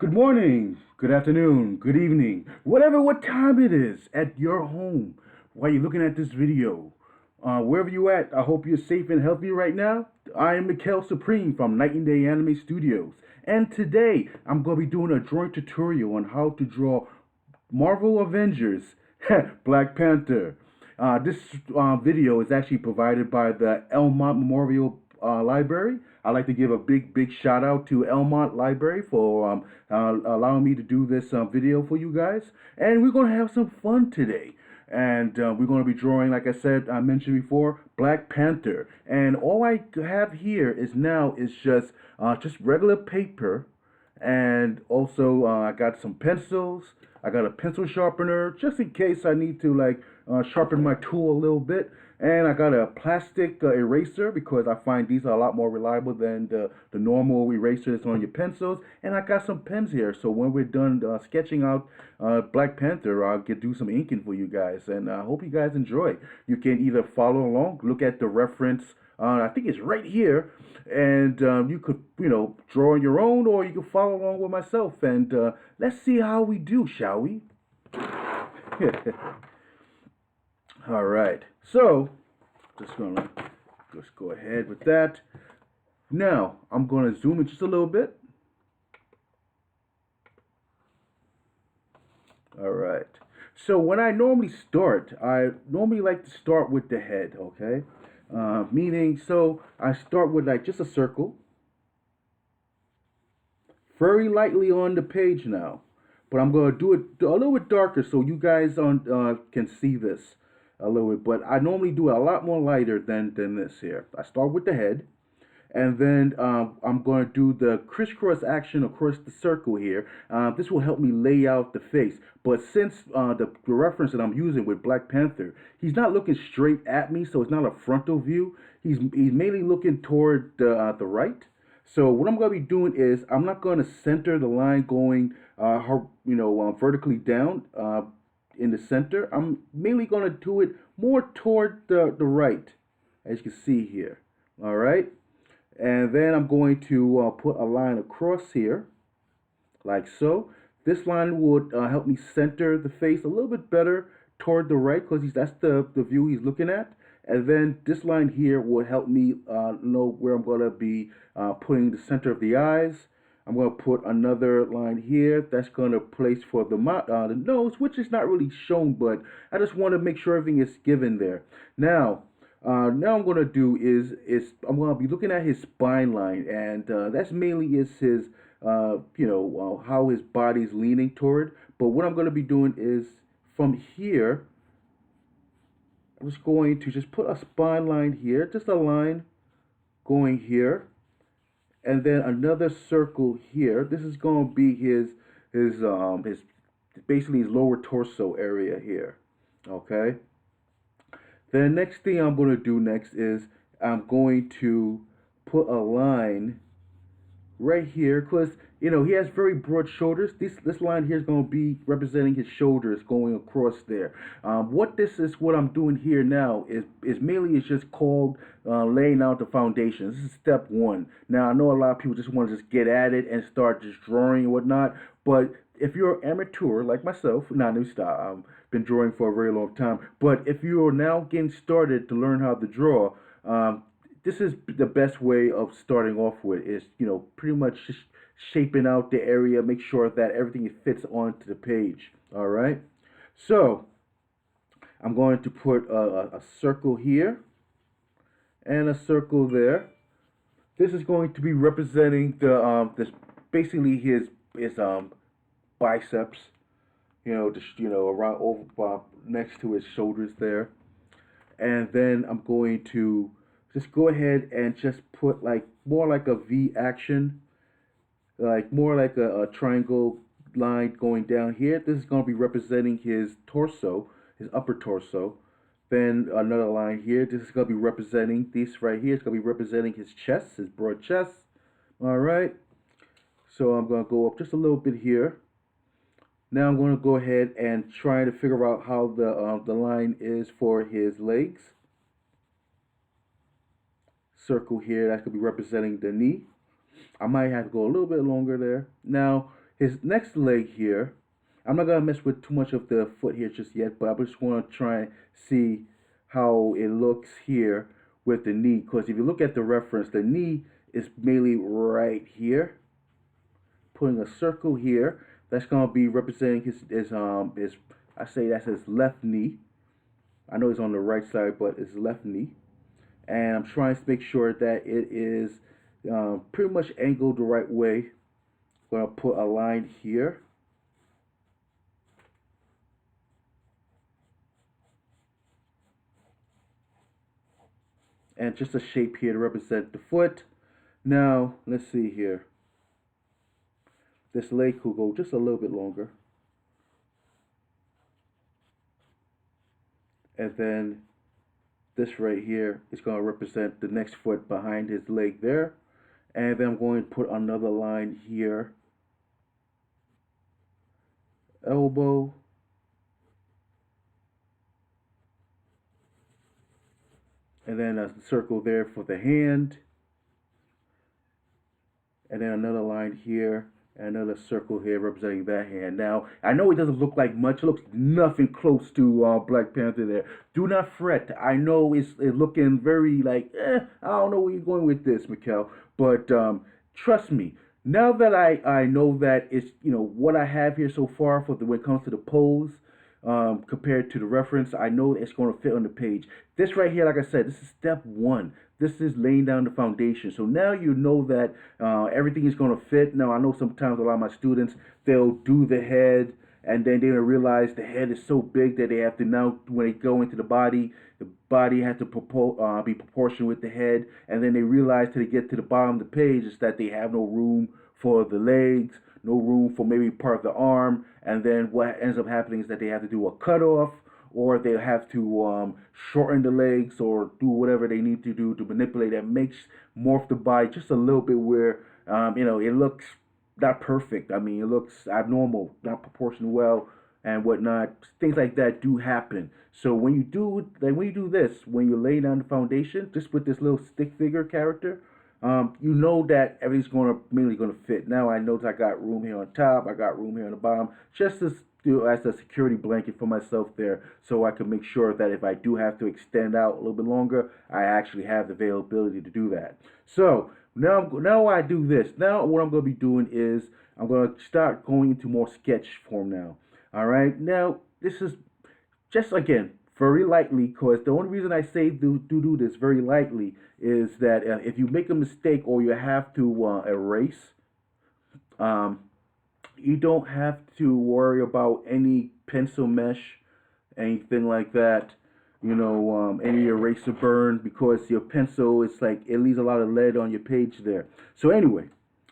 Good morning, good afternoon, good evening, what time it is at your home while you're looking at this video. Wherever you at, I hope you're safe and healthy right now. I am McKel Supreme from Night and Day Anime Studios, and today I'm going to be doing a drawing tutorial on how to draw Marvel Avengers, Black Panther. This video is actually provided by the Elmont Memorial Library. I'd like to give a big shout out to Elmont Library for allowing me to do this video for you guys. And we're going to have some fun today. And we're going to be drawing, like I said, I mentioned before, Black Panther. And all I have here is just regular paper, and also I got some pencils. I got a pencil sharpener just in case I need to sharpen my tool a little bit. And I got a plastic eraser because I find these are a lot more reliable than the normal eraser that's on your pencils. And I got some pens here, so when we're done sketching out Black Panther, I'll do some inking for you guys. And I hope you guys enjoy. You can either follow along, look at the reference. I think it's right here, and you could, draw on your own, or you can follow along with myself. And let's see how we do, shall we? All right. So, just go ahead with that. Now, I'm gonna zoom in just a little bit. All right. So when I normally like to start with the head, okay? Meaning, so I start with like just a circle, very lightly on the page now, but I'm gonna do it a little bit darker so you guys can see this a little bit. But I normally do it a lot more lighter than this here. I start with the head, and then I'm going to do the crisscross action across the circle here. This will help me lay out the face. But since the reference that I'm using with Black Panther, he's not looking straight at me, so it's not a frontal view. He's mainly looking toward the right. So what I'm going to be doing is I'm not going to center the line going vertically down in the center. I'm mainly going to do it more toward the right, as you can see here. All right. And then I'm going to put a line across here, like so. This line would help me center the face a little bit better toward the right, because that's the view he's looking at. And then this line here will help me know where I'm going to be putting the center of the eyes. I'm going to put another line here that's going to place for the nose, which is not really shown, but I just want to make sure everything is given there. Now I'm going to do is I'm going to be looking at his spine line, and that's mainly is his how his body's leaning toward. But what I'm going to be doing is from here, I'm just going to just put a spine line here, just a line going here, and then another circle here. This is going to be his basically his lower torso area here. Okay. The next thing I'm going to do next is I'm going to put a line right here, because he has very broad shoulders. This line here is going to be representing his shoulders going across there. What I'm doing here now is mainly it's just called laying out the foundation. This is step one. Now I know a lot of people just want to just get at it and start just drawing and whatnot, but if you're an amateur like myself, not new style, I've been drawing for a very long time. But if you are now getting started to learn how to draw, this is the best way of starting off with, is pretty much just shaping out the area, make sure that everything fits onto the page. All right, so I'm going to put a circle here and a circle there. This is going to be representing this basically his biceps, just around over next to his shoulders there. And then I'm going to just go ahead and just put more like a V action, like more like a triangle line going down here. This is going to be representing his torso, his upper torso. Then another line here. This is going to be representing this right here. It's going to be representing his chest, his broad chest. All right. So I'm going to go up just a little bit here. Now I'm going to go ahead and try to figure out how the line is for his legs. Circle here, that's going to be representing the knee. I might have to go a little bit longer there. Now, His next leg here, I'm not gonna mess with too much of the foot here just yet, but I just want to try and see how it looks here with the knee. Because if you look at the reference, the knee is mainly right here. Putting a circle here, that's gonna be representing his I say that's his left knee. I know it's on the right side, but it's left knee. And I'm trying to make sure that it is pretty much angled the right way. I'm gonna put a line here. And just a shape here to represent the foot. Now, let's see here. This leg could go just a little bit longer. And then this right here is going to represent the next foot behind his leg there. And then I'm going to put another line here. Elbow. And then a circle there for the hand. And then another line here. And another circle here representing that hand. Now, I know it doesn't look like much. It looks nothing close to Black Panther there. Do not fret. I know it's looking very like, I don't know where you're going with this, McKel. But trust me, now that I know that it's, what I have here so far for when it comes to the pose, compared to the reference, I know it's going to fit on the page. This right here, like I said, this is step one. This is laying down the foundation. So now you know that everything is going to fit. Now, I know sometimes a lot of my students, they'll do the head and then they don't realize the head is so big that they have to now, when they go into the body has to be proportional with the head. And then they realize till they get to the bottom of the page is that they have no room for the legs, no room for maybe part of the arm. And then what ends up happening is that they have to do a cutoff, or they have to shorten the legs or do whatever they need to do to manipulate and morph the body just a little bit where it looks not perfect. I mean, it looks abnormal, not proportional well, and whatnot. Things like that do happen. So when you do this, when you lay down the foundation, just with this little stick figure character, you know that everything's mainly gonna fit. Now I know that I got room here on top, I got room here on the bottom, just as a security blanket for myself there, so I can make sure that if I do have to extend out a little bit longer, I actually have the availability to do that. So now I do this. Now what I'm gonna be doing is I'm gonna start going into more sketch form now. All right. Now this is just again very lightly, because the only reason I say do this very lightly is that if you make a mistake or you have to erase, um, you don't have to worry about any pencil mesh, anything like that. Any eraser burn, because your pencil is like, it leaves a lot of lead on your page there. So anyway,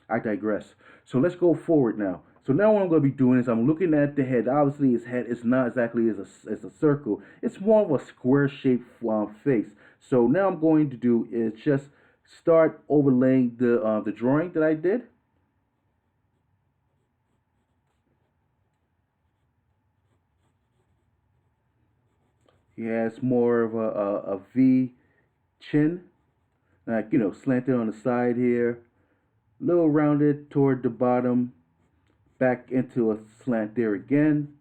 I digress. So let's go forward now. So now what I'm going to be doing is I'm looking at the head. Obviously, his head is not exactly as a circle. It's more of a square-shaped face. So now I'm going to do is just start overlaying the drawing that I did. He has more of a V chin, like, slanted on the side here, a little rounded toward the bottom, back into a slant there again.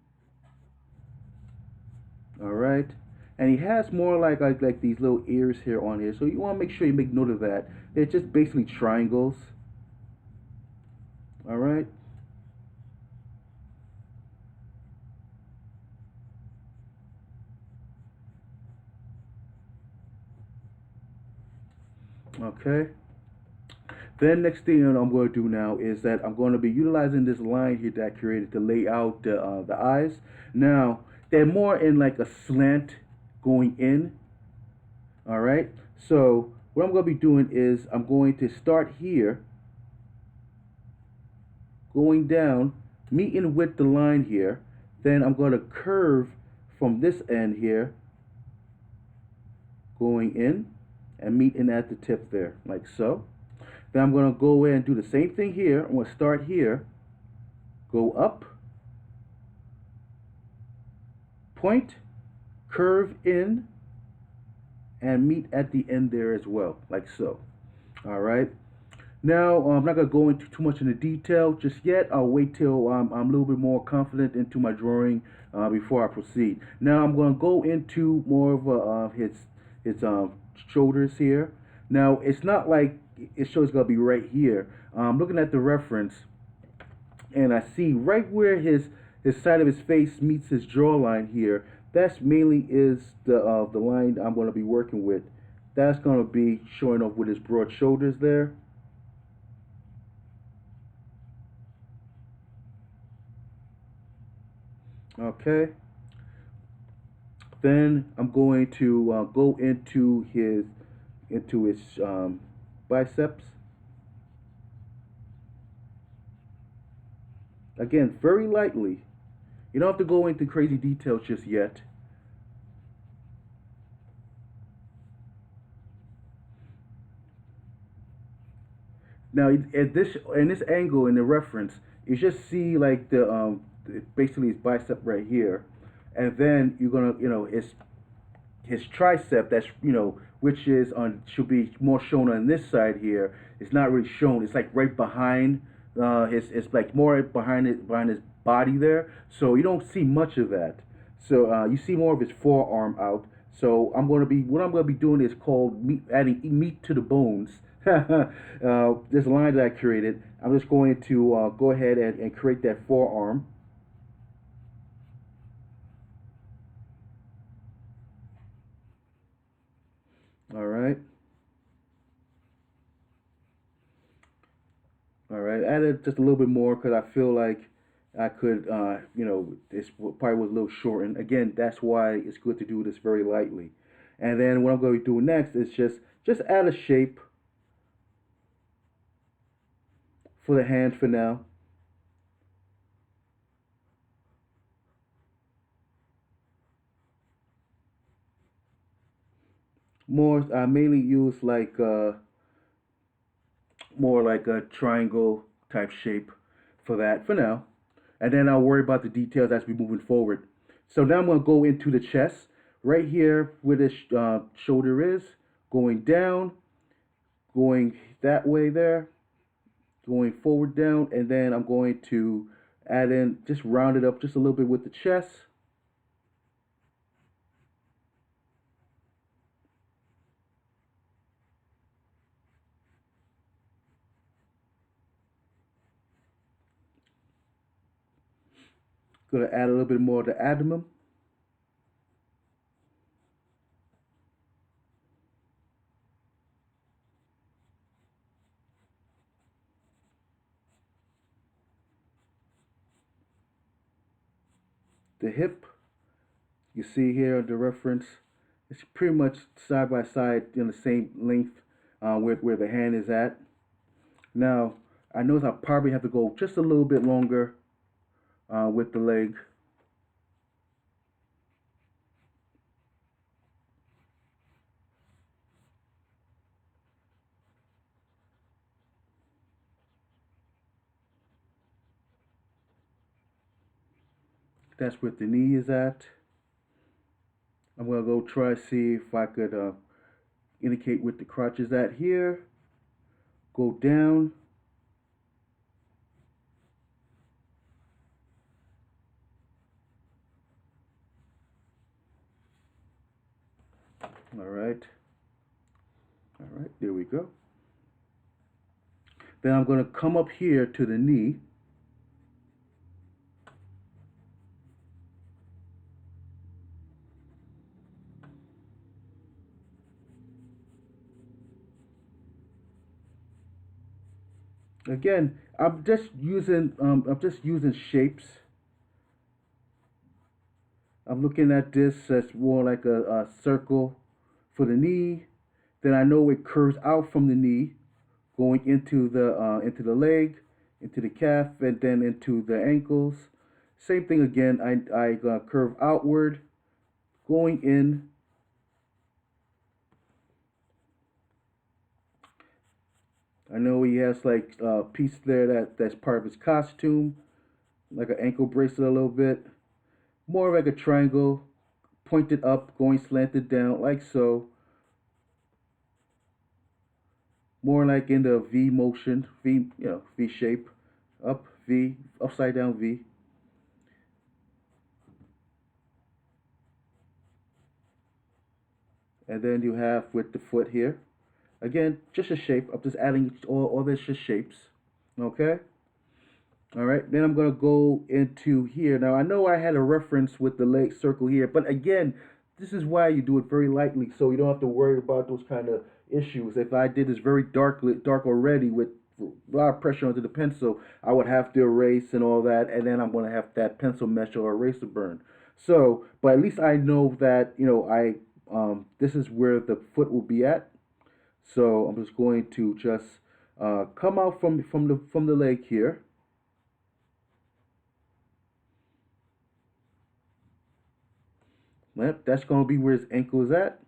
All right, and he has more like these little ears here on here. So you want to make sure you make note of that. They're just basically triangles. All right. Okay. Then next thing I'm going to do now is that I'm going to be utilizing this line here that I created to lay out the eyes. Now, they're more in like a slant going in. All right. So what I'm going to be doing is I'm going to start here, going down, meeting with the line here. Then I'm going to curve from this end here, going in and meeting at the tip there, like so. Then I'm going to go in and do the same thing here. I'm going to start here, go up, point, curve in, and meet at the end there as well, like so. All right. Now, I'm not gonna go into too much into detail just yet. I'll wait till I'm a little bit more confident into my drawing before I proceed. Now, I'm gonna go into more of his shoulders here. Now, it's not like it shows gonna be right here. I'm looking at the reference, and I see right where his side of his face meets his jawline here. That's mainly is the line I'm gonna be working with. That's gonna be showing off with his broad shoulders there. Okay. Then I'm going to go into his biceps. Again, very lightly. You don't have to go into crazy details just yet. Now, at this in this angle in the reference, you just see like the basically his bicep right here, and then you're gonna his tricep that's which is on should be more shown on this side here. It's not really shown. It's like right behind his. It's like more behind his body there. So you don't see much of that. So you see more of his forearm out. So what I'm gonna be doing is called adding meat to the bones. This line that I created. I'm just going to go ahead and create that forearm. All right. All right, added just a little bit more because I feel like I could, this probably was a little shortened. Again, that's why it's good to do this very lightly. And then what I'm going to do next is just add a shape for the hand for now. More, I mainly use like more like a triangle type shape for that for now. And then I'll worry about the details as we moving forward. So now I'm going to go into the chest. Right here where the shoulder is, going down, going that way there, going forward down, and then I'm going to add in, just round it up just a little bit with the chest. Going to add a little bit more of the abdomen. The hip, you see here the reference, it's pretty much side by side in the same length where the hand is at. Now, I know I probably have to go just a little bit longer with the leg. That's where the knee is at. I'm gonna go try to see if I could indicate what the crotch is at here. Go down. All right. All right, there we go. Then I'm going to come up here to the knee. Again, I'm just using shapes. I'm looking at this as more like a circle for the knee. Then I know it curves out from the knee, going into the leg, into the calf, and then into the ankles. Same thing again. I curve outward, going in. I know he has like a piece there that's part of his costume, like an ankle bracelet a little bit. More like a triangle, pointed up, going slanted down, like so. more like in the V motion, V, V shape, up V, upside down V. And then you have with the foot here. Again, just a shape. I'm just adding all this just shapes. Okay. All right. Then I'm gonna go into here. Now I know I had a reference with the leg circle here, but again, this is why you do it very lightly, so you don't have to worry about those kind of issues. If I did this very dark already with a lot of pressure onto the pencil, I would have to erase and all that, and then I'm gonna have that pencil mesh or eraser burn. So, but at least I know that I this is where the foot will be at. So I'm just going to just come out from the leg here. Yep, that's going to be where his ankle is at.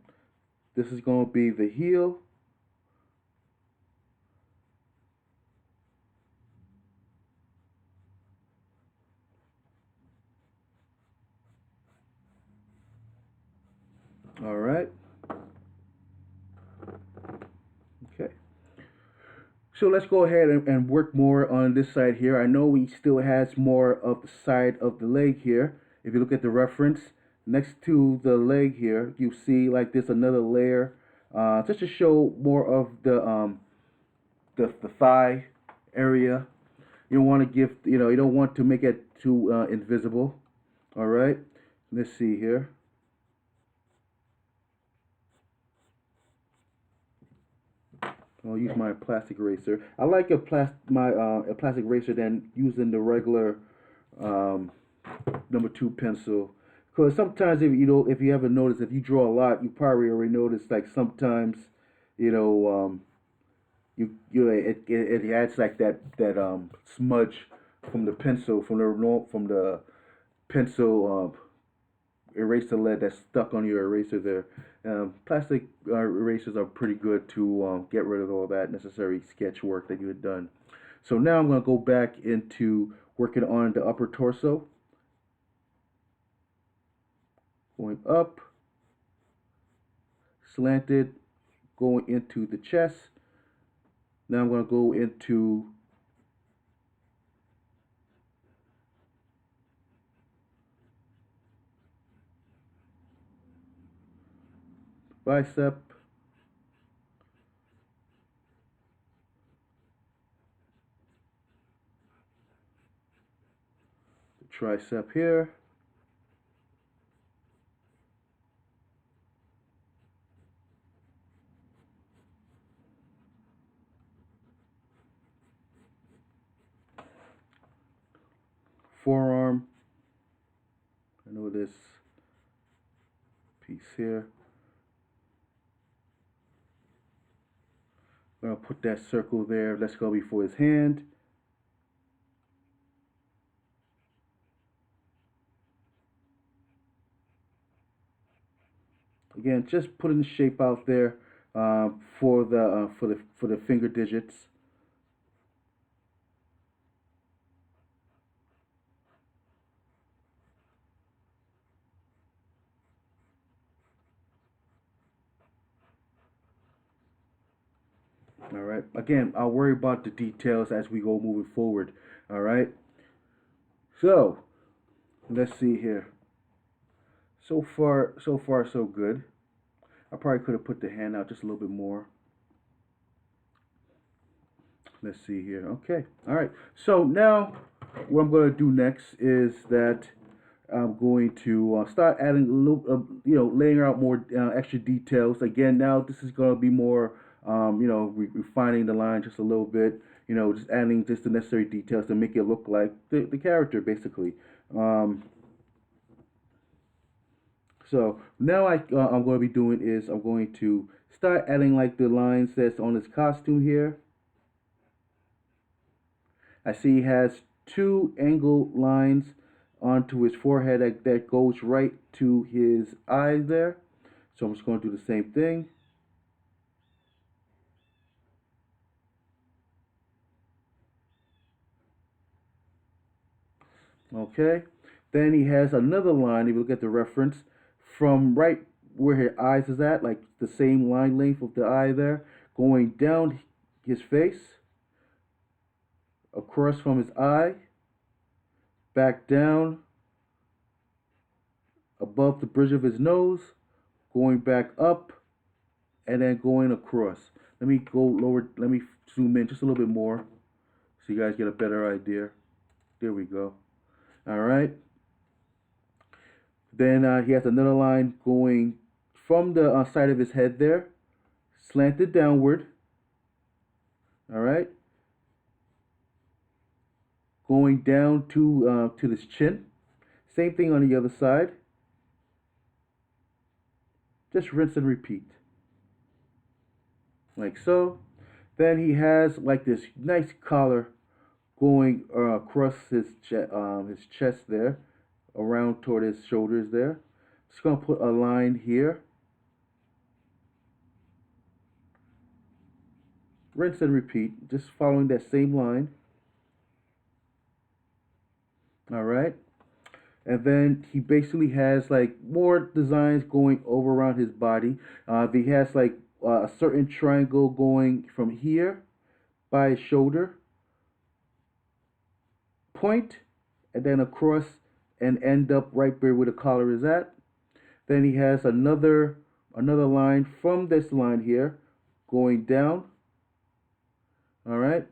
This is going to be the heel. All right. Okay. So let's go ahead and work more on this side here. I know he still has more of the side of the leg here. If you look at the reference, next to the leg here, you see like there's another layer, just to show more of the thigh area. You don't want to give, you don't want to make it too invisible. All right. Let's see here. I'll use my plastic eraser. I like a plastic eraser than using the regular um, number 2 pencil. Because sometimes if you ever notice, if you draw a lot, you probably already noticed like sometimes you know it adds like that smudge from the pencil from the pencil eraser lead that's stuck on your eraser there. Plastic erasers are pretty good to get rid of all that necessary sketch work that you had done. So now I'm going to go back into working on the upper torso. Going up, slanted, going into the chest. Now I'm going to go into bicep, the tricep here, forearm. I know this piece here. I'm going to put that circle there. Let's go before his hand. Again, just putting the shape out there for the finger digits. All right. Again, I'll worry about the details as we go moving forward. All right. So let's see here. So far, so good. I probably could have put the hand out just a little bit more. Let's see here. Okay. All right. So now what I'm going to do next is that I'm going to start adding a little, laying out more extra details. Again, now this is going to be more, refining the line just a little bit. Just adding just the necessary details to make it look like the character, basically. Um, so now I'm going to be doing is I'm going to start adding like the lines that's on his costume here. I see he has 2 angle lines onto his forehead that goes right to his eyes there. So I'm just going to do the same thing. Okay. Then he has another line, if you look at the reference, from right where his eyes is at, like the same line length of the eye there, going down his face, across from his eye, back down, above the bridge of his nose, going back up, and then going across. Let me go lower, let me zoom in just a little bit more so you guys get a better idea. There we go. All right. Then he has another line going from the side of his head there, slanted downward. All right. Going down to this chin. Same thing on the other side. Just rinse and repeat. Like so. Then he has like this nice collar going across his chest there, around toward his shoulders there. Just gonna put a line here. Rinse and repeat, just following that same line. All right. And then he basically has like more designs going over around his body. He has like a certain triangle going from here by his shoulder, point, and then across and end up right where the collar is at. Then he has another line from this line here going down. All right,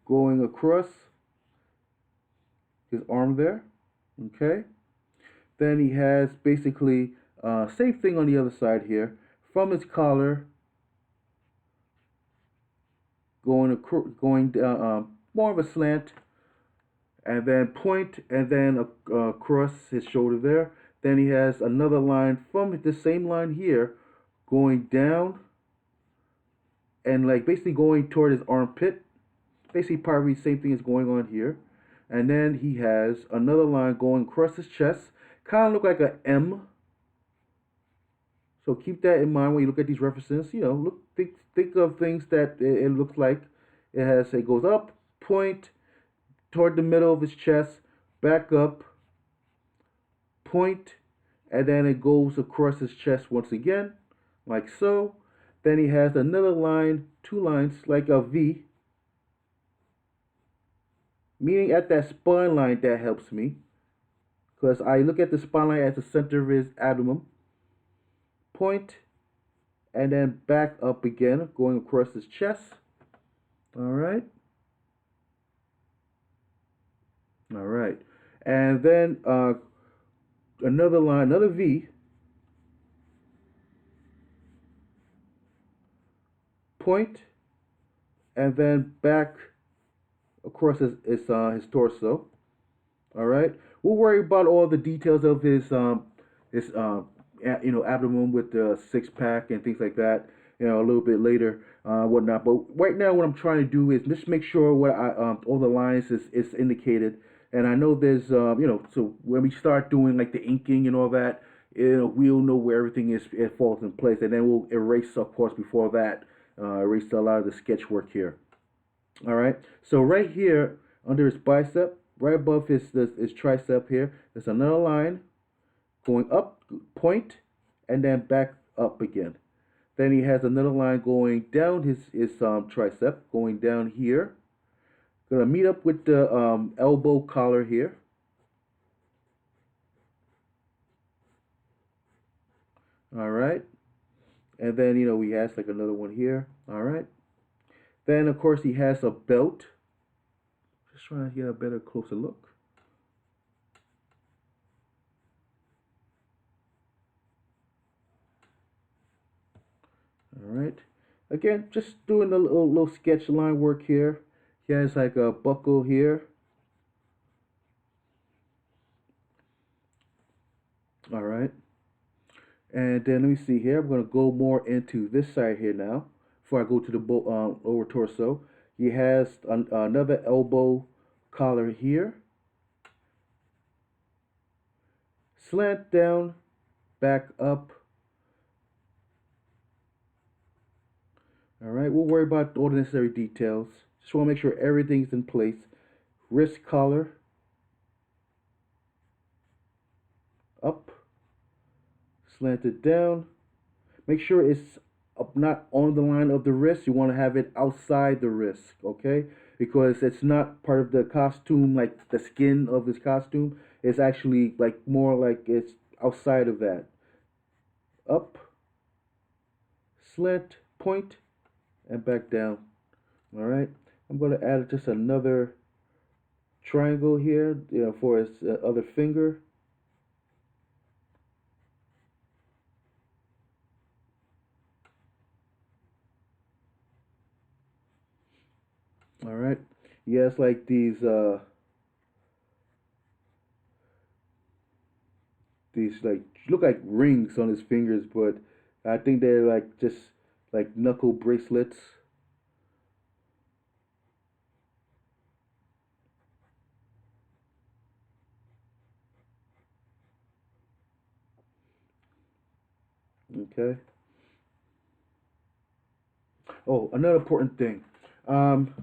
going across his arm there. Okay. Then he has basically same thing on the other side here, from his collar going down, more of a slant, and then point, and then across his shoulder there. Then he has another line from the same line here going down and like basically going toward his armpit. Basically probably the same thing is going on here. And then he has another line going across his chest, kind of look like a M. So keep that in mind when you look at these references. You know, think of things that it looks like. It goes up, point, toward the middle of his chest, back up, point, and then it goes across his chest once again, like so. Then he has another line, two lines, like a V, meaning at that spine line that helps me, because I look at the spine line as the center of his abdomen. Point, and then back up again, going across his chest. All right. All right. And then another line, another V. Point, and then back across his torso. All right. We'll worry about all the details of his abdomen with the six pack and things like that, a little bit later, whatnot. But right now, what I'm trying to do is just make sure what all the lines is indicated. And I know there's so when we start doing like the inking and all that, we'll know where everything it falls in place, and then we'll erase, of course, before that, erase a lot of the sketch work here. All right. So right here under his bicep, right above his tricep here, there's another line going up, point, and then back up again. Then he has another line going down his tricep, going down here. Gonna meet up with the elbow collar here. All right. And then, he has like another one here. All right. Then, of course, he has a belt. Just trying to get a better, closer look. All right. Again, just doing a little sketch line work here. He has like a buckle here. All right. And then let me see here. I'm going to go more into this side here now before I go to the lower torso. He has another elbow collar here. Slant down, back up. All right, we'll worry about all the necessary details. Just want to make sure everything's in place. Wrist collar. Up. Slanted down. Make sure it's up, not on the line of the wrist. You want to have it outside the wrist, okay? Because it's not part of the costume, like the skin of his costume. It's actually like more like it's outside of that. Up, slant, point, and back down. All right. I'm going to add just another triangle here, for his other finger. All right. He has like these like look like rings on his fingers, but I think they're like just like knuckle bracelets. Okay. Oh, another important thing.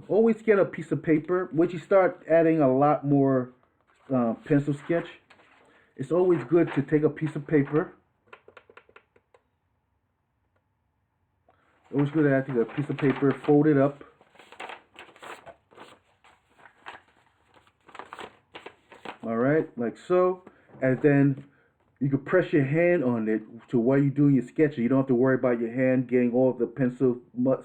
Always get a piece of paper. Once you start adding a lot more pencil sketch, it's always good to take a piece of paper. Always good to take a piece of paper, fold it up. All right, like so, and then you can press your hand on it to while you're doing your sketching. You don't have to worry about your hand getting all of the pencil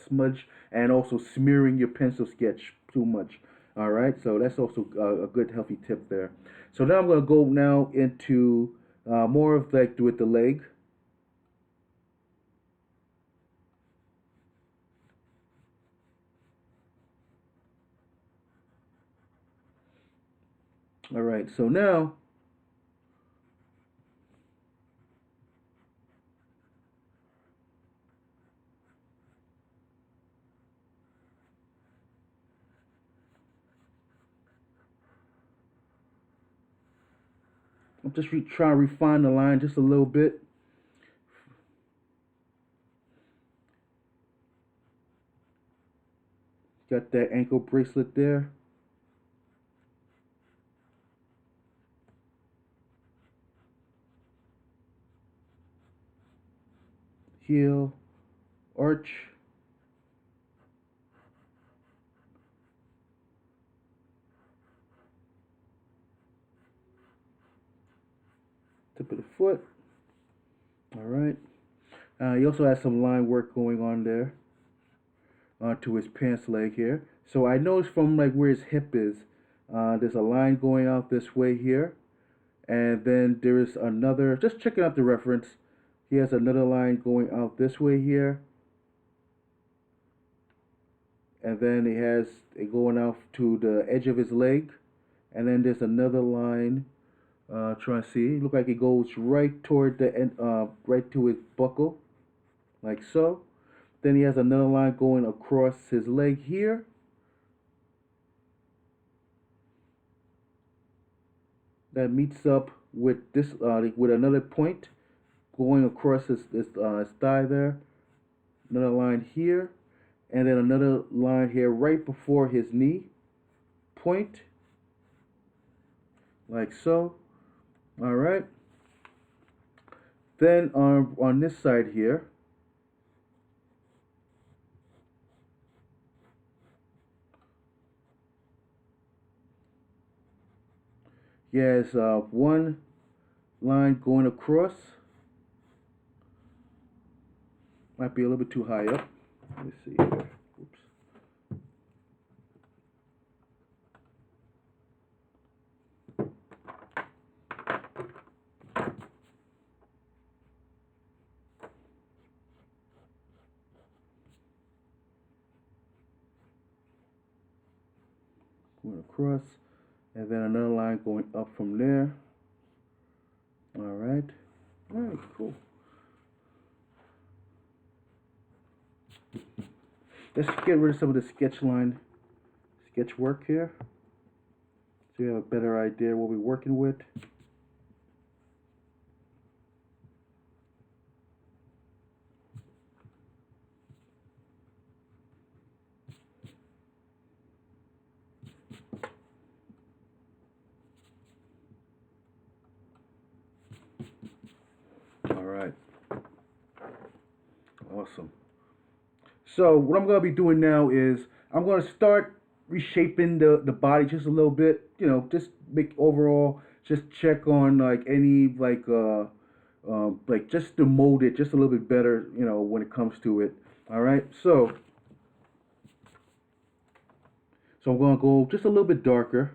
smudge and also smearing your pencil sketch too much. All right, so that's also a good healthy tip there. So now I'm gonna go now into more of like with the leg. All right, so now I'm just trying to refine the line just a little bit. Got that ankle bracelet there. Heel, arch. Tip of the foot. All right. He also has some line work going on there onto his pants leg here. So I noticed from like where his hip is, there's a line going out this way here, and then there is another. Just checking out the reference. He has another line going out this way here, and then he has it going out to the edge of his leg, and then there's another line. Trying to see. Look like it goes right toward the end, right to his buckle, like so. Then he has another line going across his leg here. That meets up with this with another point going across his thigh there. Another line here, and then another line here right before his knee point, like so. All right. Then on this side here, he has one line going across. Might be a little bit too high up. Let me see here. Oops. Going across, and then another line going up from there. All right. All right, cool. Let's get rid of some of the sketch work here, so you have a better idea what we're working with. All right. Awesome. So what I'm gonna be doing now is I'm gonna start reshaping the body just a little bit. You know, just make overall just check on like any like just to mold it just a little bit better. You know, when it comes to it. All right. So I'm gonna go just a little bit darker.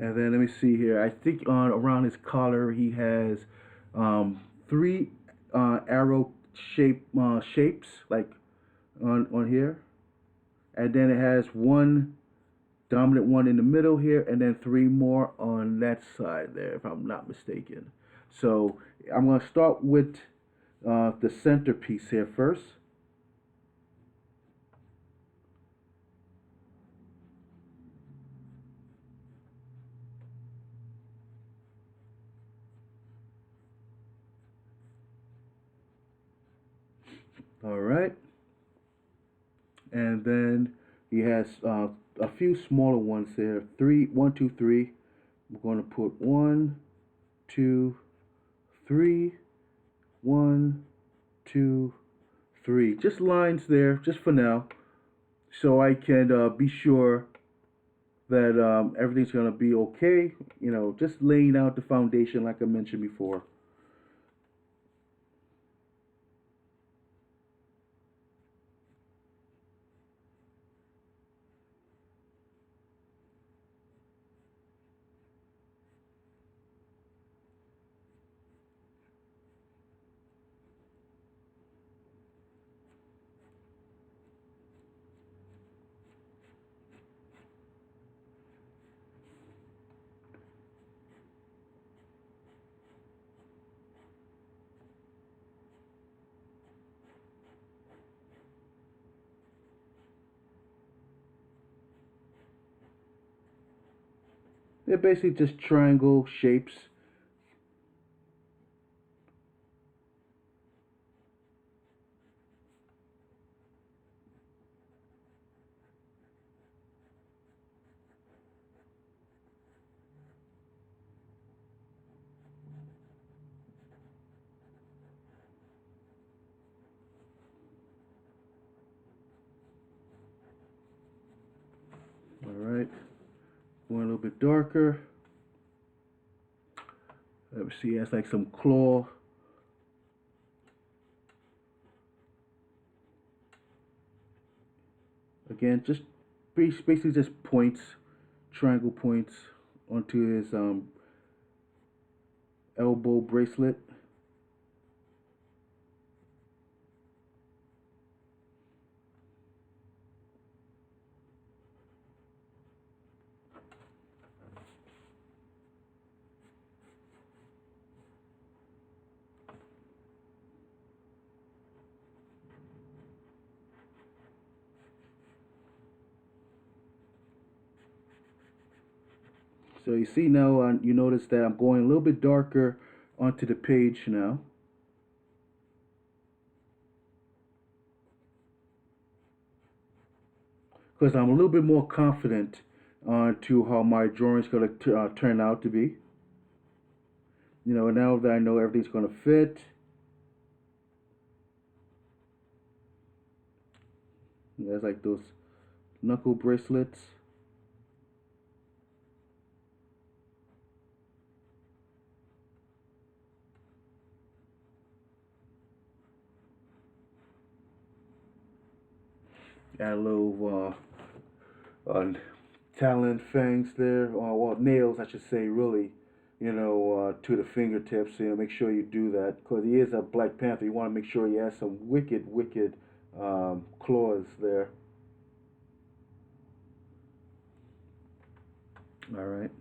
And then let me see here. I think on around his collar he has three arrow shapes like on here, and then it has one dominant one in the middle here, and then three more on that side there, if I'm not mistaken. So I'm gonna start with the centerpiece here first. All right, and then he has a few smaller ones there. Three, one, two, three. We're going to put one, two, three, one, two, three. Just lines there, just for now, so I can be sure that everything's gonna be okay. You know, just laying out the foundation like I mentioned before. They're basically just triangle shapes. All right, going a little bit darker. Let me see, that's like some claw. Again, just basically just points, triangle points onto his elbow bracelet. So you see now, you notice that I'm going a little bit darker onto the page now. Because I'm a little bit more confident to how my drawing is going to turn out to be. You know, now that I know everything's going to fit, there's like those knuckle bracelets. Add a little talon fangs there, or well, nails, I should say, really. You know, to the fingertips. You know, make sure you do that because he is a Black Panther. You want to make sure he has some wicked, wicked claws there. All right.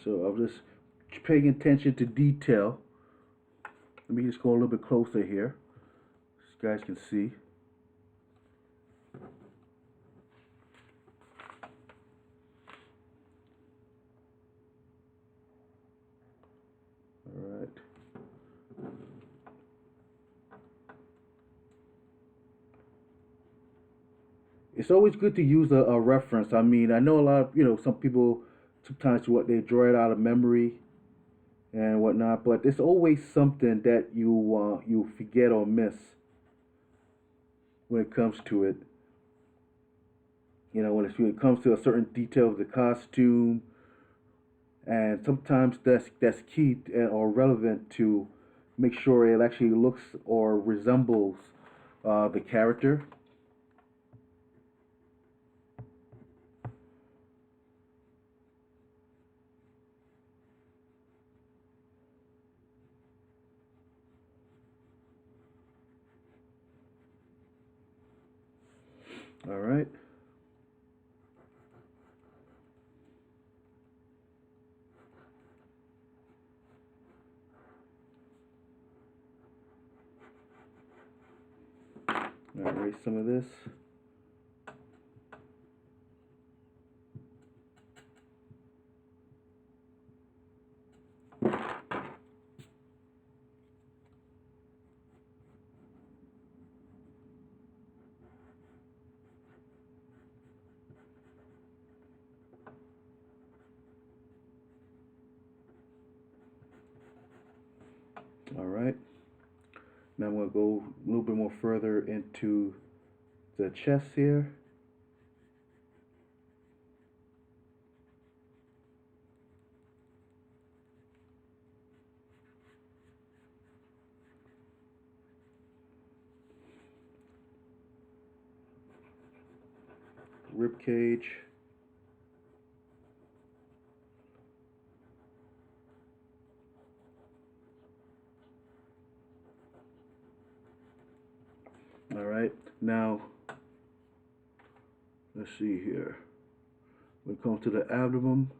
So I'm just paying attention to detail. Let me just go a little bit closer here, so you guys can see. All right. It's always good to use a reference. I mean, I know a lot of, some people sometimes what they draw it out of memory and whatnot, but it's always something that you forget or miss when it comes to it. When it comes to a certain detail of the costume, and sometimes that's key or relevant to make sure it actually looks or resembles the character. All right. I'll erase some of this. All right. Now I'm going to go a little bit more further into the chest here. Rib cage. All right. Now, let's see here. When it comes to the abdomen,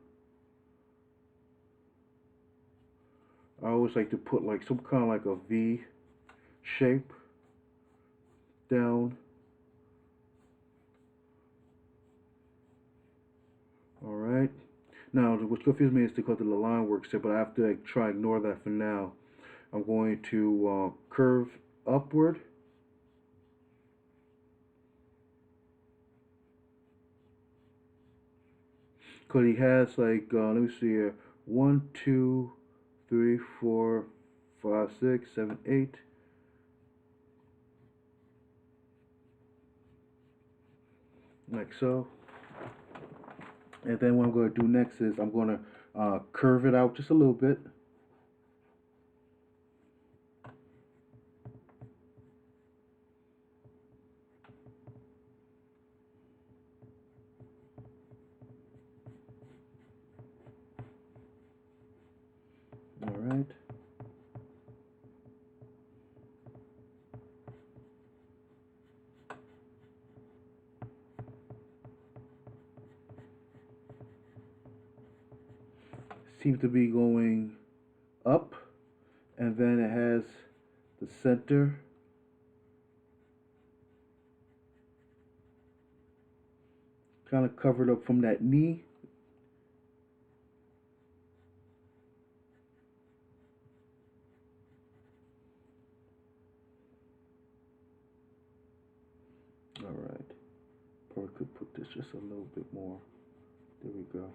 I always like to put like some kind of like a V shape down. All right. Now, what confuses me is because of the line work here, but I have to try and ignore that for now. I'm going to curve upward. Because he has like, let me see here, 1, 2, 3, 4, 5, 6, 7, 8. Like so. And then what I'm going to do next is I'm going to curve it out just a little bit. All right. Seems to be going up, and then it has the center kind of covered up from that knee. All right. Probably could put this just a little bit more. There we go.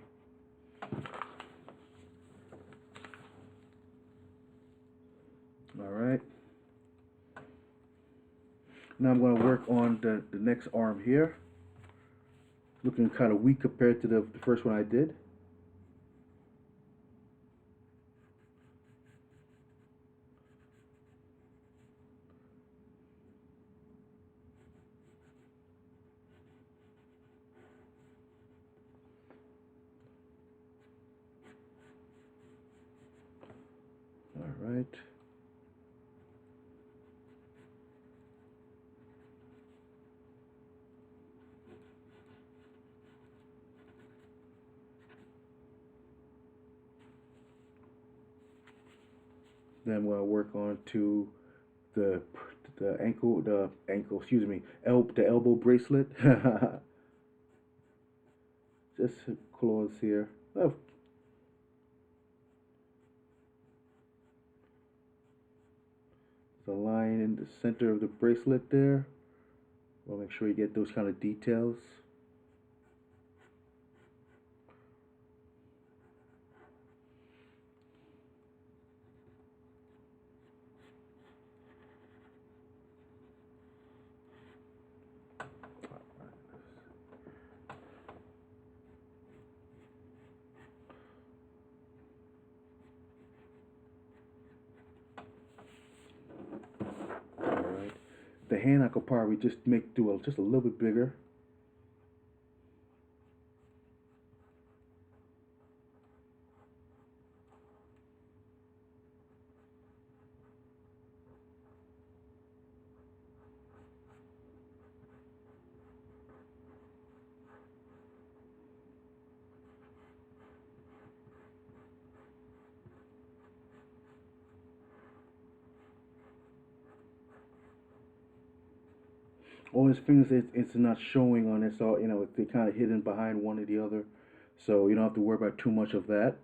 All right. Now I'm going to work on the next arm here. Looking kind of weak compared to the first one I did. All right. Then we'll work on to the excuse me, the elbow bracelet. Just claws here. Oh, the line in the center of the bracelet there. We'll make sure you get those kind of details. Alright. The hand I could probably just just a little bit bigger. All his fingers, it's not showing on it, so they're kind of hidden behind one or the other, so you don't have to worry about too much of that.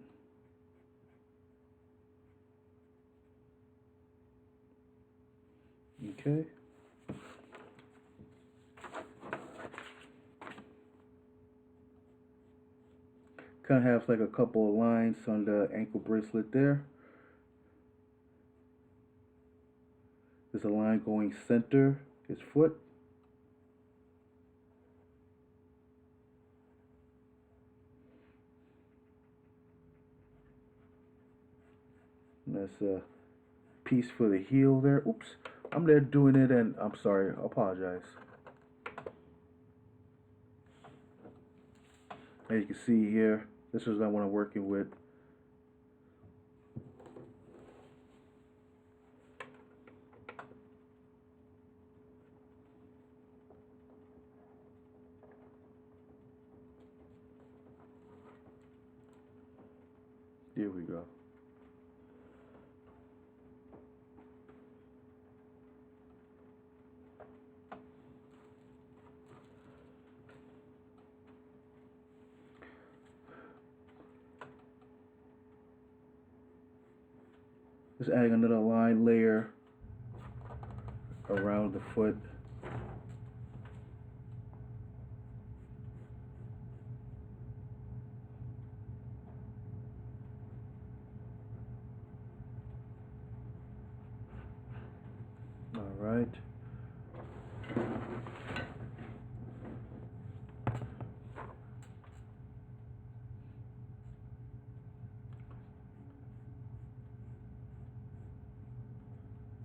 Okay. Kind of have like a couple of lines on the ankle bracelet there. There's a line going center his foot. And that's a piece for the heel there. Oops, I'm there doing it, and I'm sorry, I apologize. As you can see here, this is what I'm working with. Here we go. Just adding another line layer around the foot. All right.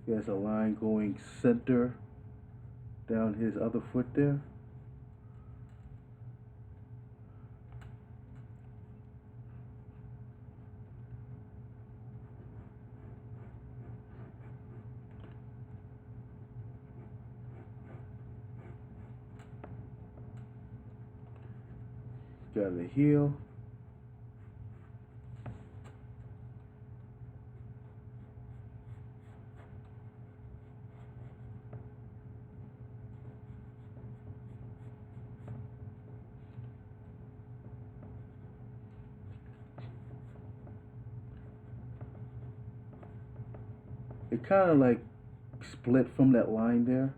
There's a line going center down his other foot there. Got the heel. It kind of like split from that line there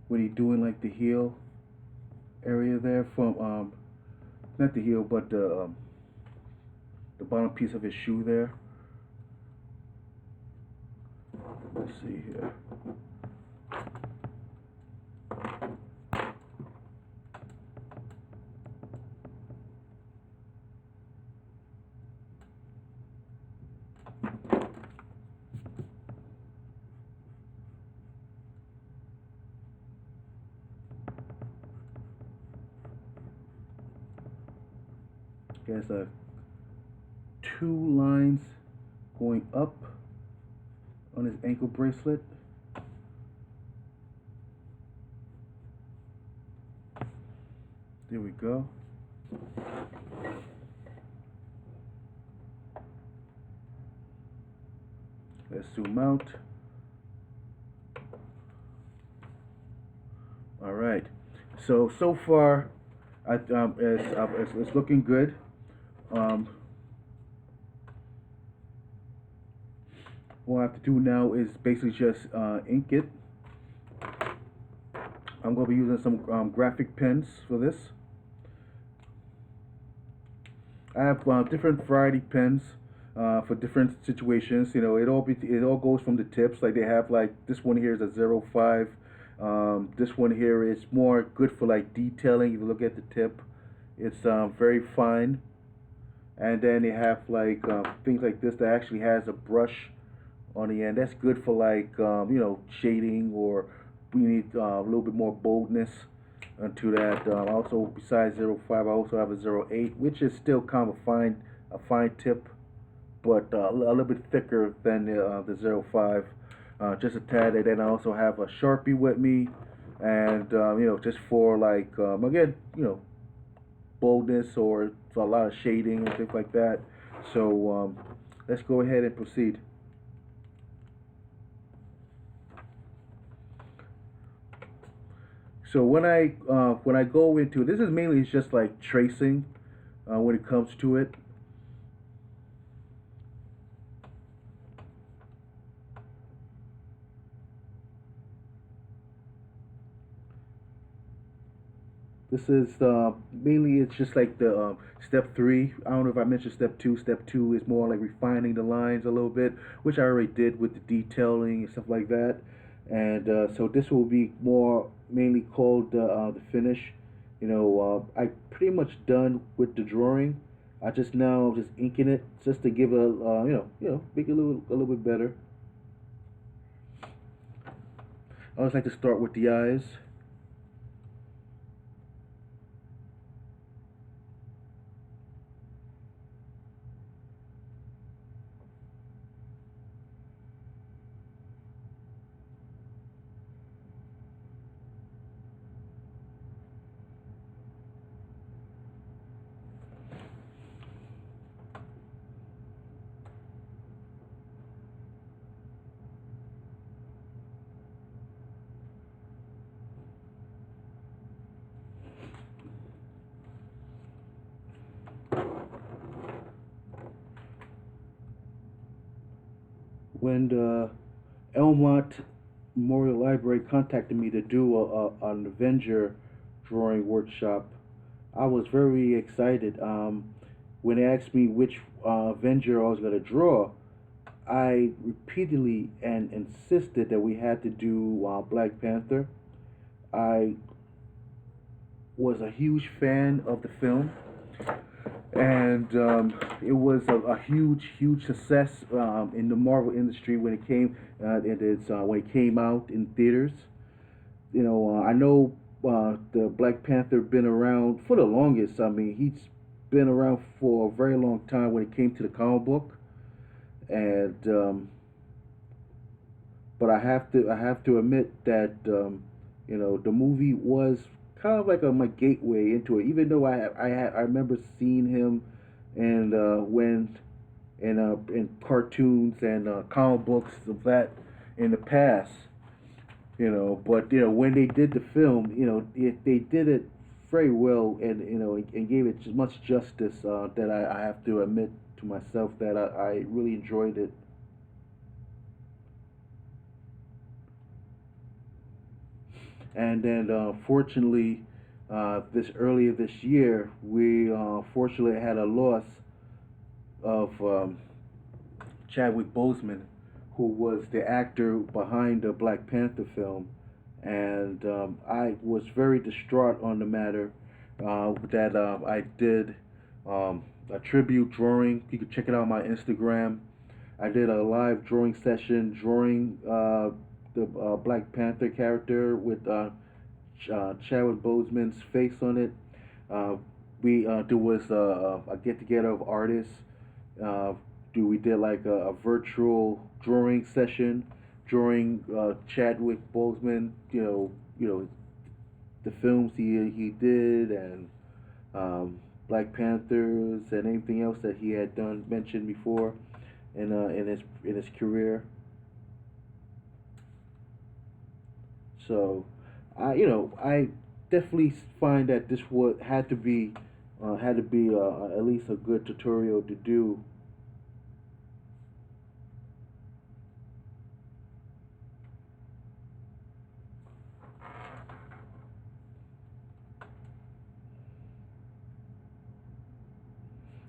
when he's doing like the heel area there from not the heel but the bottom piece of his shoe there. Let's see here. There's two lines going up on his ankle bracelet. There we go. Let's zoom out. All right. So far, it's looking good. Um, what I have to do now is basically just ink it. I'm going to be using some graphic pens for this. I have different variety pens for different situations. You know, it all goes from the tips. Like they have like this one here is a 05. This one here is more good for like detailing. If you look at the tip, it's very fine. And then they have like things like this that actually has a brush on the end. That's good for like shading, or we need a little bit more boldness to that. Also, besides 05, I also have a 08, which is still kind of a fine tip, but a little bit thicker than the 05, just a tad. And then I also have a Sharpie with me, and just for like again, boldness or a lot of shading and things like that. So let's go ahead and proceed. So when I go into this is mainly just like tracing when it comes to it. This is mainly it's just like the step three. I don't know if I mentioned step two. Step two is more like refining the lines a little bit, which I already did with the detailing and stuff like that. And so this will be more mainly called the finish. I pretty much done with the drawing. I just now just inking it just to give a make it a little bit better. I always like to start with the eyes. When the Elmont Memorial Library contacted me to do an Avenger drawing workshop, I was very excited. When they asked me which Avenger I was going to draw, I repeatedly and insisted that we had to do Black Panther. I was a huge fan of the film, and it was a huge success in the Marvel industry when it came when it came out in theaters. I know the Black Panther been around for the longest. I mean, he's been around for a very long time when it came to the comic book, and but I have to admit that the movie was kind of like my gateway into it. Even though I remember seeing him and when in cartoons and comic books of that in the past, but when they did the film, they did it very well, and and gave it much justice that I have to admit to myself that I really enjoyed it. And then fortunately, this earlier this year, we fortunately had a loss of Chadwick Boseman, who was the actor behind the Black Panther film, and I was very distraught on the matter. That I did a tribute drawing. You can check it out on my Instagram. I did a live drawing session drawing the Black Panther character with Chadwick Boseman's face on it. Uh, we there was a get together of artists. Uh, we did like a virtual drawing session, drawing Chadwick Boseman. The films he did, and Black Panthers and anything else that he had done mentioned before in his career. So, I definitely find that this would had to be at least a good tutorial to do.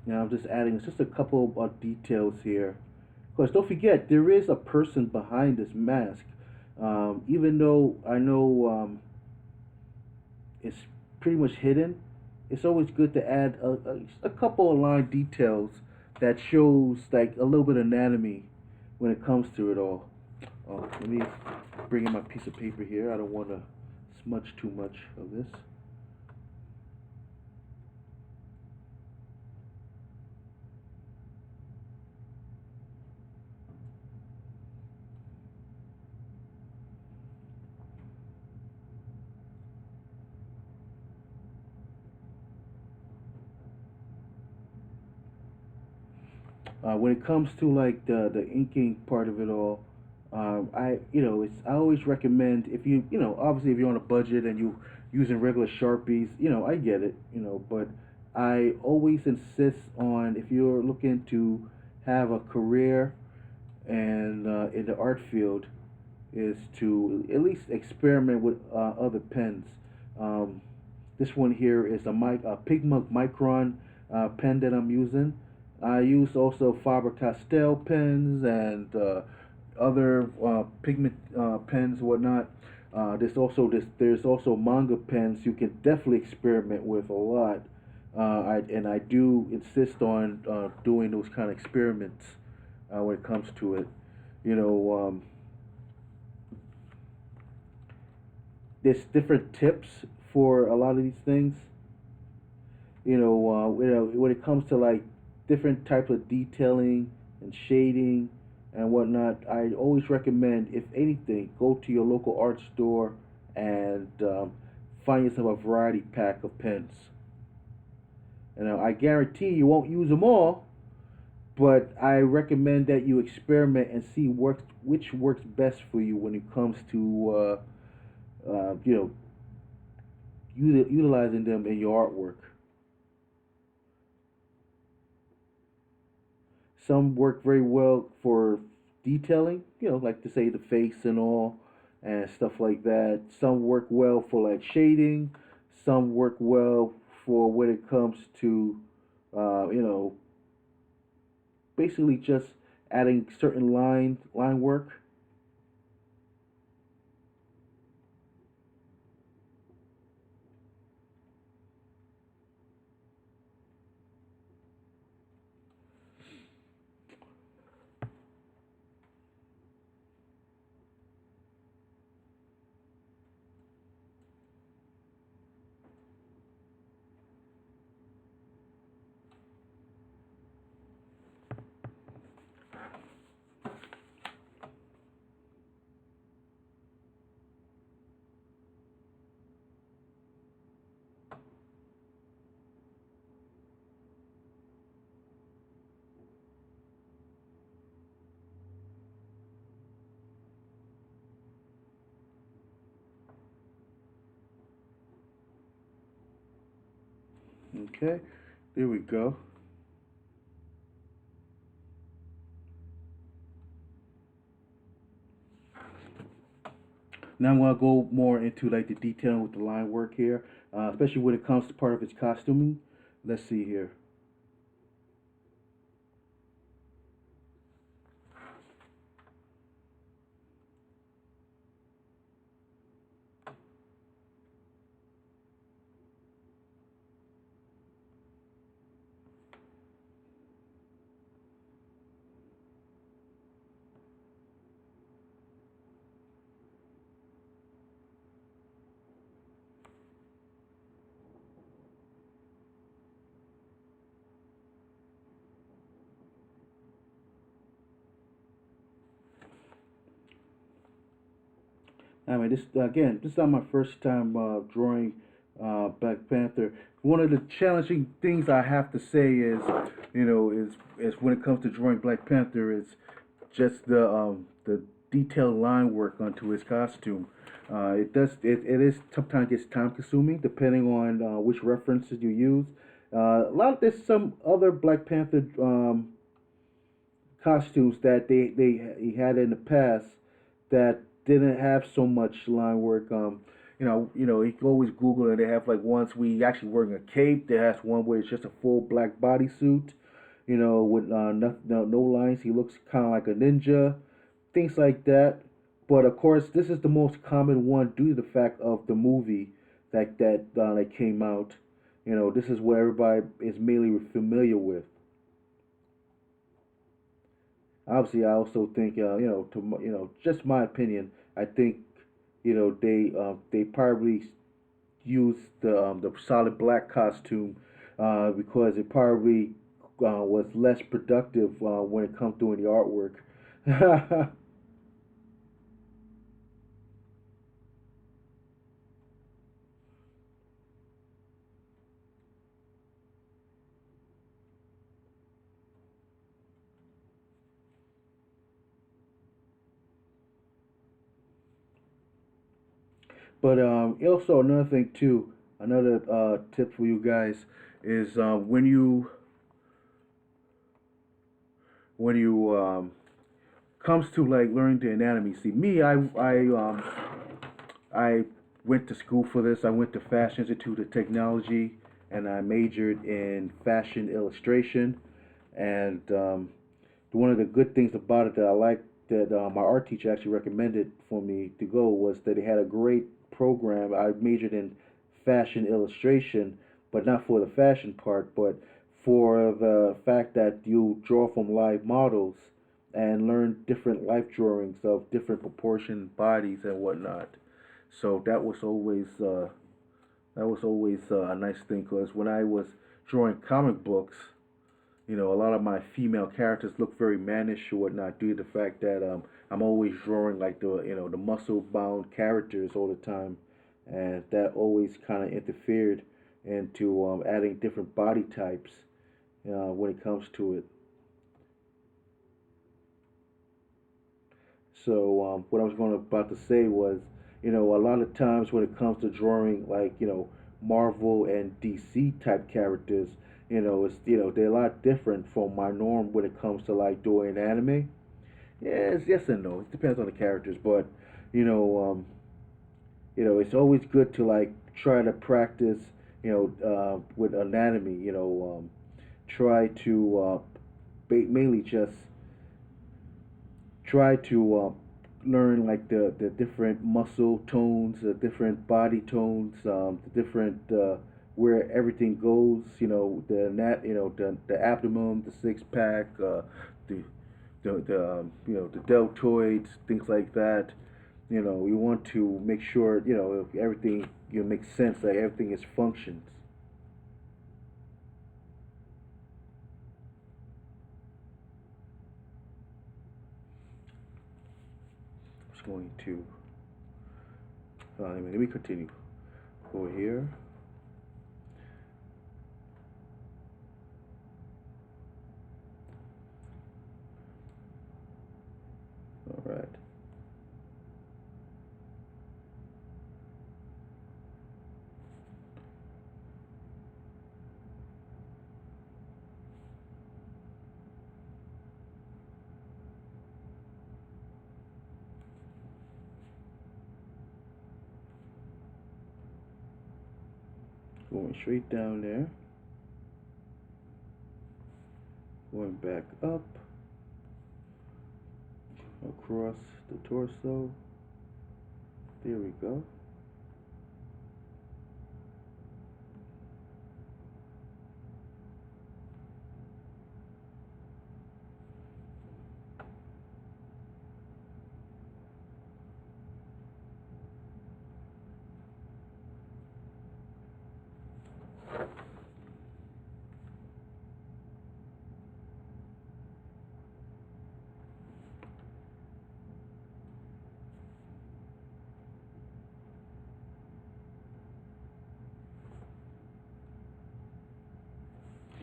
Now I'm just adding just a couple of details here. Because don't forget, there is a person behind this mask. Even though I know it's pretty much hidden, it's always good to add a couple of line details that shows like a little bit of anatomy when it comes to it all. Oh, let me bring in my piece of paper here. I don't want to smudge too much of this. When it comes to like the inking part of it all, I always recommend if obviously if you're on a budget and you using regular sharpies, I get it, but I always insist on if you're looking to have a career and in the art field is to at least experiment with other pens. Um, this one here is a Pigma Micron pen that I'm using. I use also Faber-Castell pens and other pigment pens, whatnot. There's also manga pens you can definitely experiment with a lot. I do insist on doing those kind of experiments when it comes to it. You know, there's different tips for a lot of these things. When it comes to like different types of detailing and shading and whatnot, I always recommend, if anything, go to your local art store and find yourself a variety pack of pens. I guarantee you won't use them all, but I recommend that you experiment and see which works best for you when it comes to uh, you know utilizing them in your artwork. Some work very well for detailing, like to say the face and all and stuff like that. Some work well for like shading. Some work well for when it comes to, uh, you know, basically just adding certain line work. Okay, there we go. Now I'm gonna go more into like the detailing with the line work here, especially when it comes to part of its costuming. Let's see here. I mean, this is not my first time drawing Black Panther. One of the challenging things I have to say is, is when it comes to drawing Black Panther is just the detailed line work onto his costume. It is sometimes gets time consuming depending on which references you use. There's some other Black Panther costumes that they he had in the past that didn't have so much line work. You can always Google it. They have like ones where he actually wearing a cape. They has one where it's just a full black bodysuit, with no lines. He looks kind of like a ninja, things like that. But of course, this is the most common one due to the fact of the movie that came out. This is what everybody is mainly familiar with. Obviously, I also think just my opinion. I think they probably used the solid black costume because it probably was less productive when it comes doing the artwork. But also another thing too, another tip for you guys is when you comes to like learning the anatomy. See, me, I went to school for this. I went to Fashion Institute of Technology, and I majored in fashion illustration. And one of the good things about it that I liked that my art teacher actually recommended for me to go was that they had a great program. I majored in fashion illustration, but not for the fashion part, but for the fact that you draw from live models and learn different life drawings of different proportioned bodies and whatnot. So that was always a nice thing because when I was drawing comic books, a lot of my female characters look very mannish or whatnot due to the fact that I'm always drawing like the muscle bound characters all the time, and that always kind of interfered into adding different body types when it comes to it. So what I was going about to say was, a lot of times when it comes to drawing like Marvel and DC type characters, it's they're a lot different from my norm when it comes to like doing anime. Yeah, it's yes and no. It depends on the characters, but you know, um, it's always good to like try to practice, with anatomy. Try to mainly just try to learn like the different muscle tones, the different body tones, the different where everything goes. The abdomen, the six pack, the the deltoids, things like that. You want to make sure if everything makes sense, that everything is functions. Just going to let me continue over here. All right. Going straight down there. Going back up across the torso. There we go.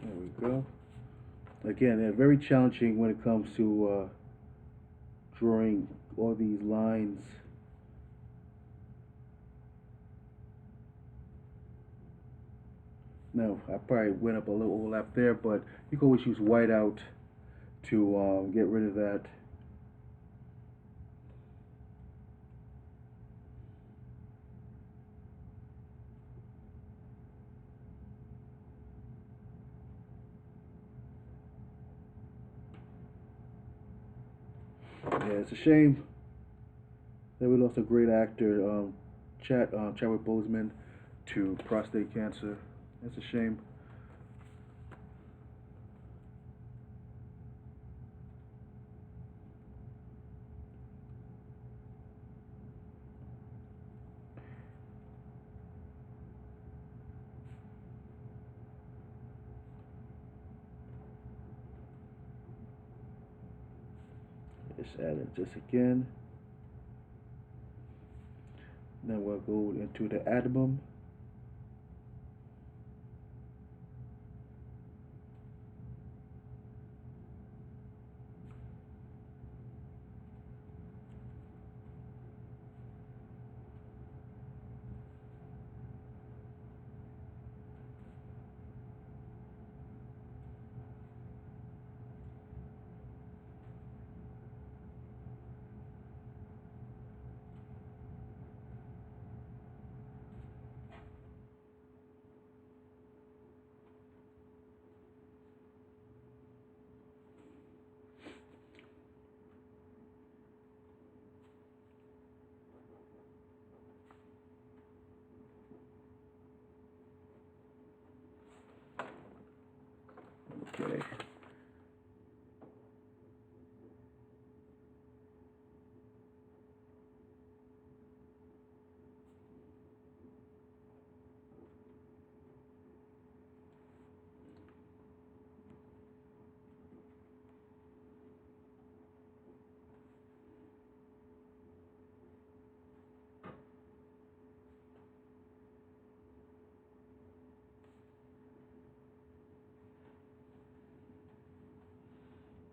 There we go. Again, they're very challenging when it comes to drawing all these lines. Now, I probably went up a little overlap there, but you can always use whiteout to get rid of that. Yeah, it's a shame that we lost a great actor, Chadwick Boseman, to prostate cancer. It's a shame. Just add it just again. Then we'll go into the album. Okay.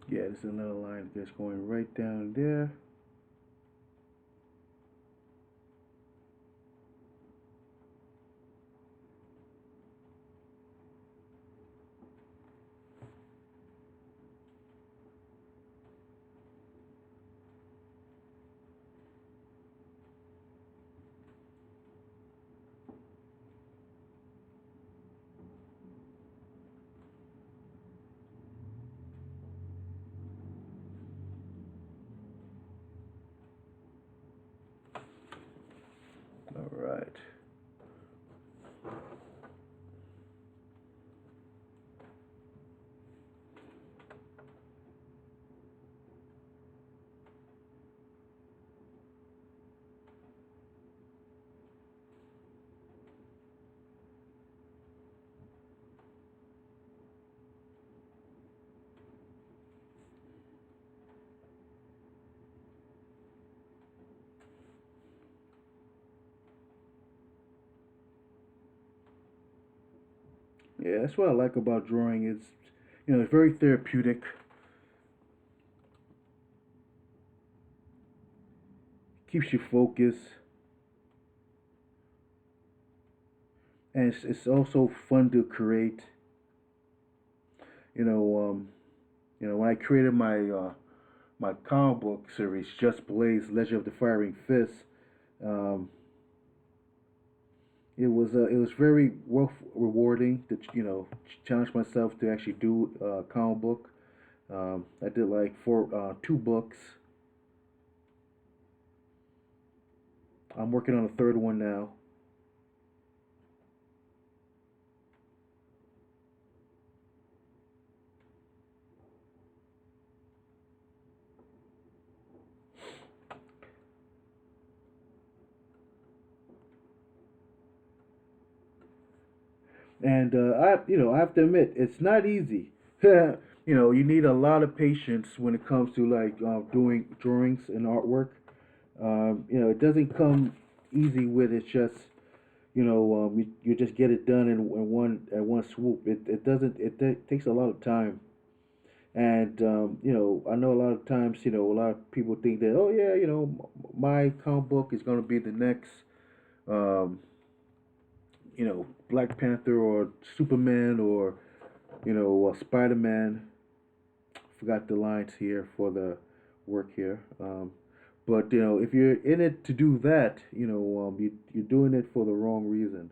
Yeah, there's another line that's going right down there. All right. Yeah, that's what I like about drawing. It's very therapeutic. Keeps you focused, and it's also fun to create. You know, when I created my comic book series, Just Blaze: Legend of the Firing Fist, um, it was very rewarding to challenge myself to actually do a comic book. I did like two books. I'm working on a third one now. And I have to admit, it's not easy. You need a lot of patience when it comes to like doing drawings and artwork. It doesn't come easy with it. Just you just get it done in one swoop. It doesn't. Takes a lot of time, And I know a lot of times, a lot of people think that, oh yeah, my comic book is gonna be the next, um, Black Panther or Superman or Spider Man. Forgot the lines here for the work here. But if you're in it to do that, you're doing it for the wrong reason.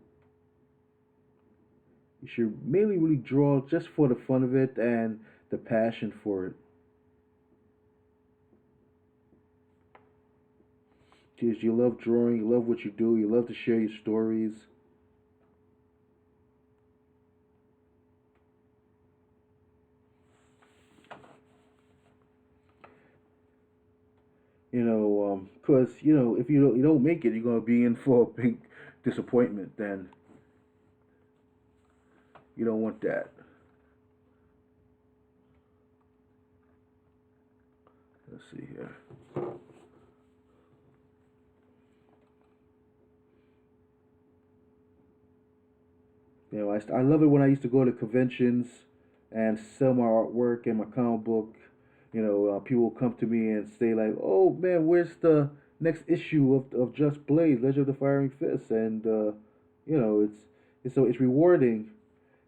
You should mainly really draw just for the fun of it and the passion for it. Because you love drawing, you love what you do, you love to share your stories. Because if you don't make it, you're gonna be in for a big disappointment. Then you don't want that. Let's see here. I love it when I used to go to conventions and sell my artwork and my comic book. People will come to me and say like, "Oh man, where's the next issue of Just Blaze, Legend of the Firing Fist?" And it's rewarding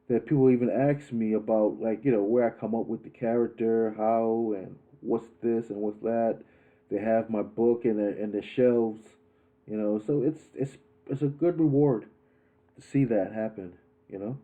that people even ask me about like where I come up with the character, how and what's this and what's that. They have my book in the shelves, so it's a good reward to see that happen, you know.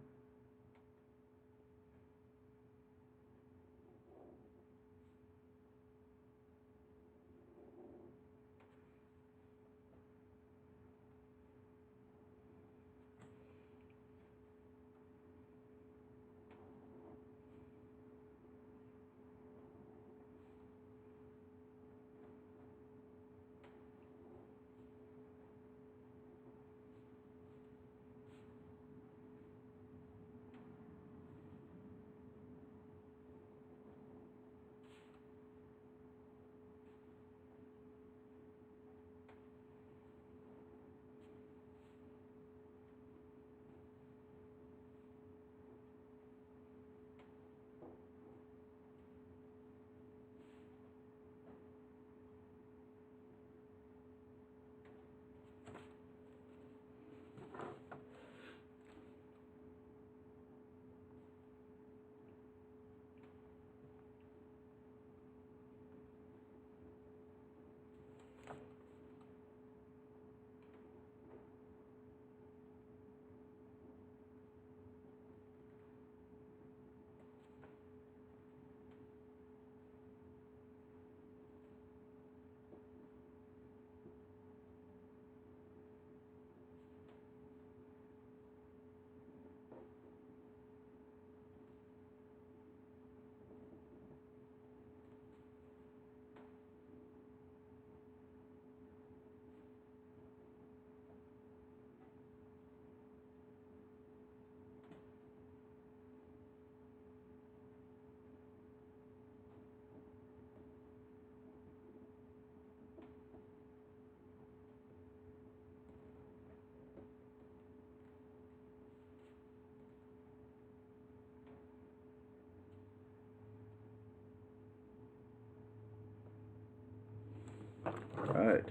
All right,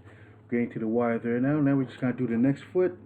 getting to the wire there now. Now we're just gonna do the next foot.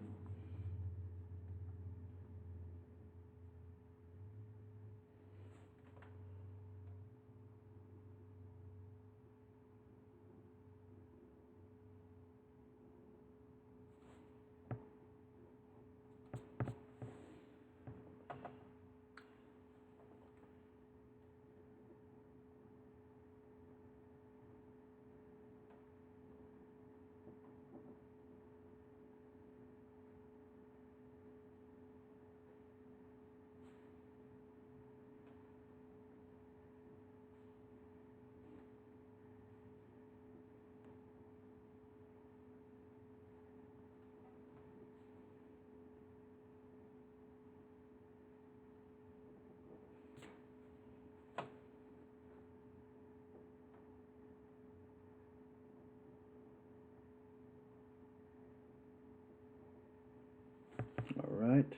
All right.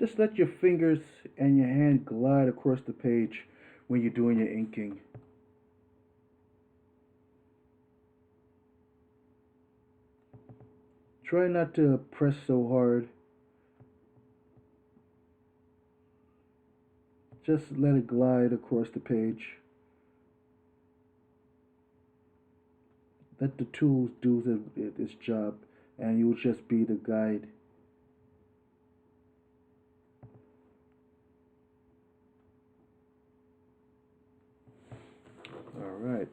Just let your fingers and your hand glide across the page when you're doing your inking. Try not to press so hard. Just let it glide across the page. Let the tools do its job, and you'll just be the guide. All right.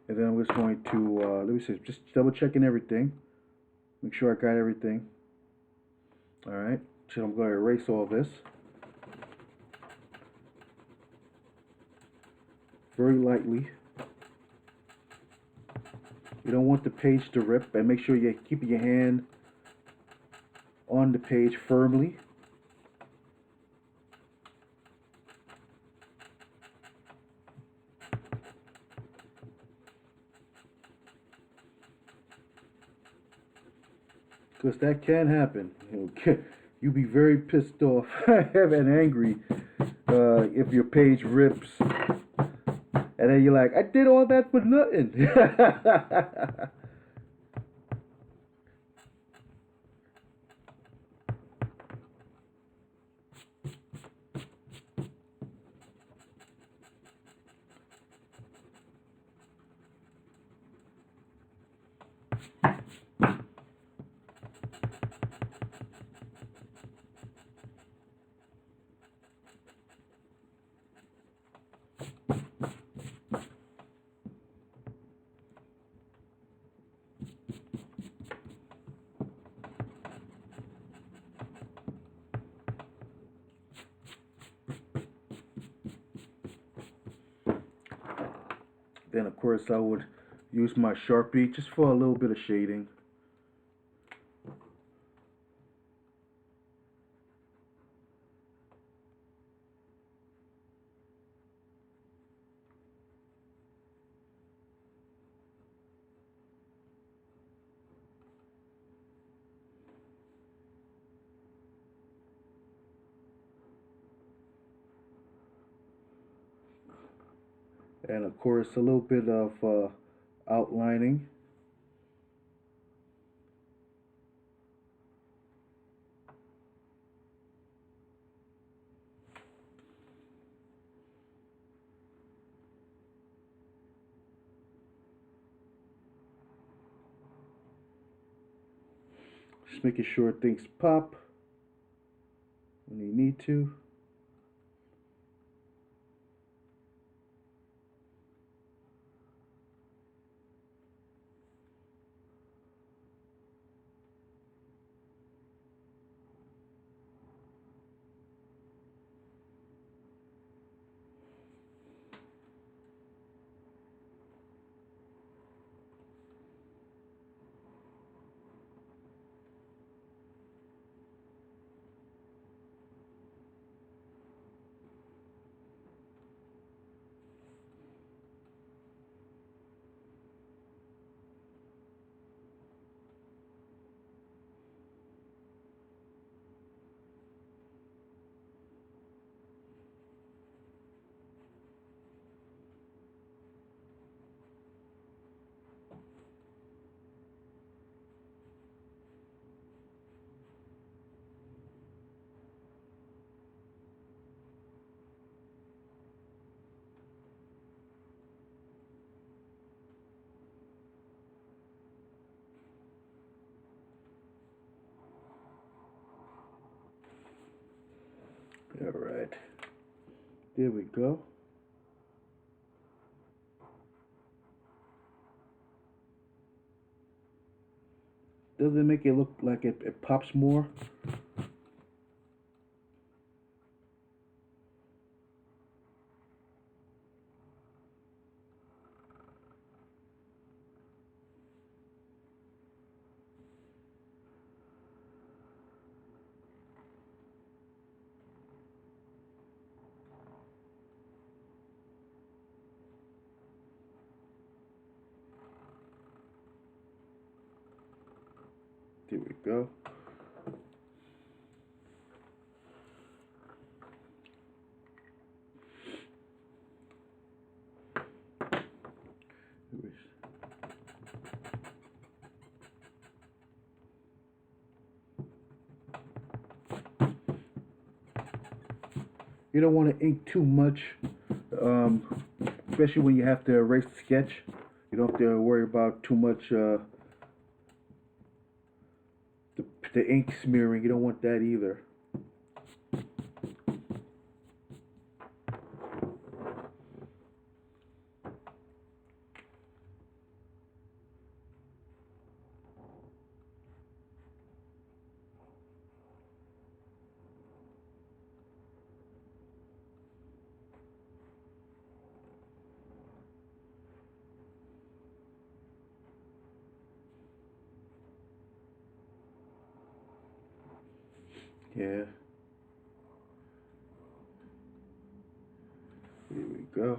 And then I'm just going to, let me see, just double checking everything. Make sure I got everything. All right. So I'm going to erase all this. Very lightly. You don't want the page to rip, and make sure you're keeping your hand on the page firmly. Because that can happen. You'll be very pissed off and angry if your page rips. And then you're like, I did all that for nothing. Then of course I would use my Sharpie just for a little bit of shading. And of course a little bit of outlining. Just making sure things pop when you need to. All right, there we go. Does it make it look like it pops more? There we go. You don't want to ink too much, um, especially when you have to erase the sketch. You don't have to worry about too much the ink smearing. You don't want that either. Yeah. Here we go.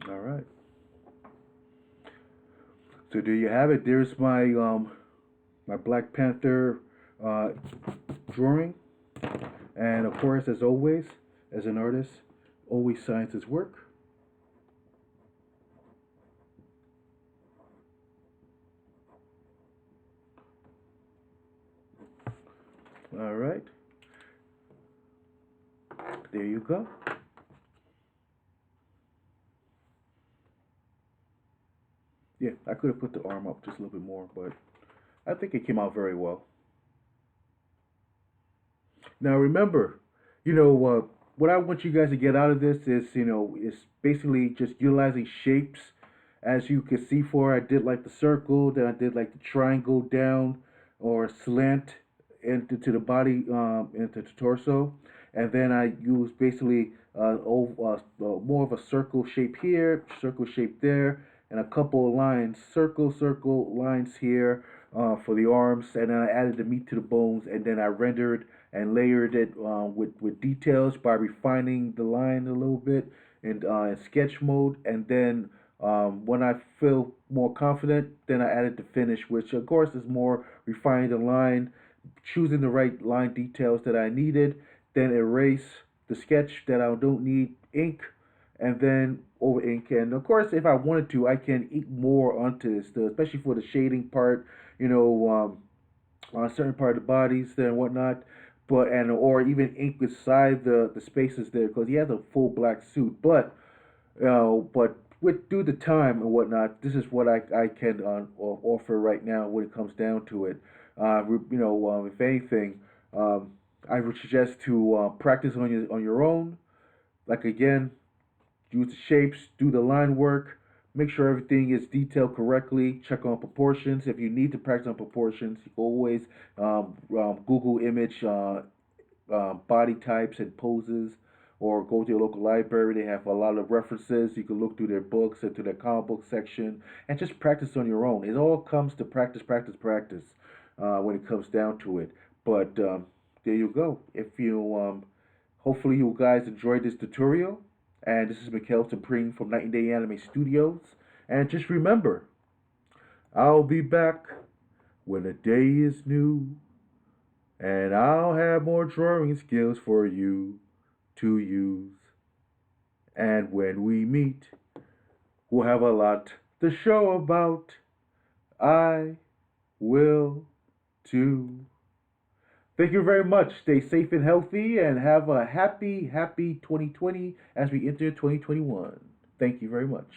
All right. So there you have it. There's my Black Panther uh, drawing, and of course, as always, as an artist, always signs his work. All right. There you go. Yeah, I could have put the arm up just a little bit more, but I think it came out very well. Now remember, what I want you guys to get out of this is basically just utilizing shapes. As you can see, I did like the circle, then I did like the triangle down or slant into the body, into the torso, and then I used basically more of a circle shape here, circle shape there, and a couple of lines, circle lines here for the arms, and then I added the meat to the bones, and then I rendered and layered it with details by refining the line a little bit in sketch mode, and then when I feel more confident, then I added the finish, which of course is more refining the line, choosing the right line details that I needed, then erase the sketch that I don't need, ink, and then over ink. And of course, if I wanted to, I can ink more onto this, especially for the shading part, on a certain part of the bodies there and whatnot. But and or even ink beside the spaces there because he has a full black suit. But with due to time and whatnot, this is what I can offer right now when it comes down to it. If anything, um, I would suggest to practice on your own. Like again, use the shapes, do the line work, make sure everything is detailed correctly, check on proportions. If you need to practice on proportions, you can always Google image body types and poses, or go to your local library. They have a lot of references. You can look through their books and to their comic book section and just practice on your own. It all comes to practice, practice, practice when it comes down to it. But there you go. If you hopefully you guys enjoyed this tutorial. And this is McKel Supreme from Night and Day Anime Studios. And just remember, I'll be back when the day is new. And I'll have more drawing skills for you to use. And when we meet, we'll have a lot to show about. I will too. Thank you very much. Stay safe and healthy and have a happy 2020 as we enter 2021. Thank you very much.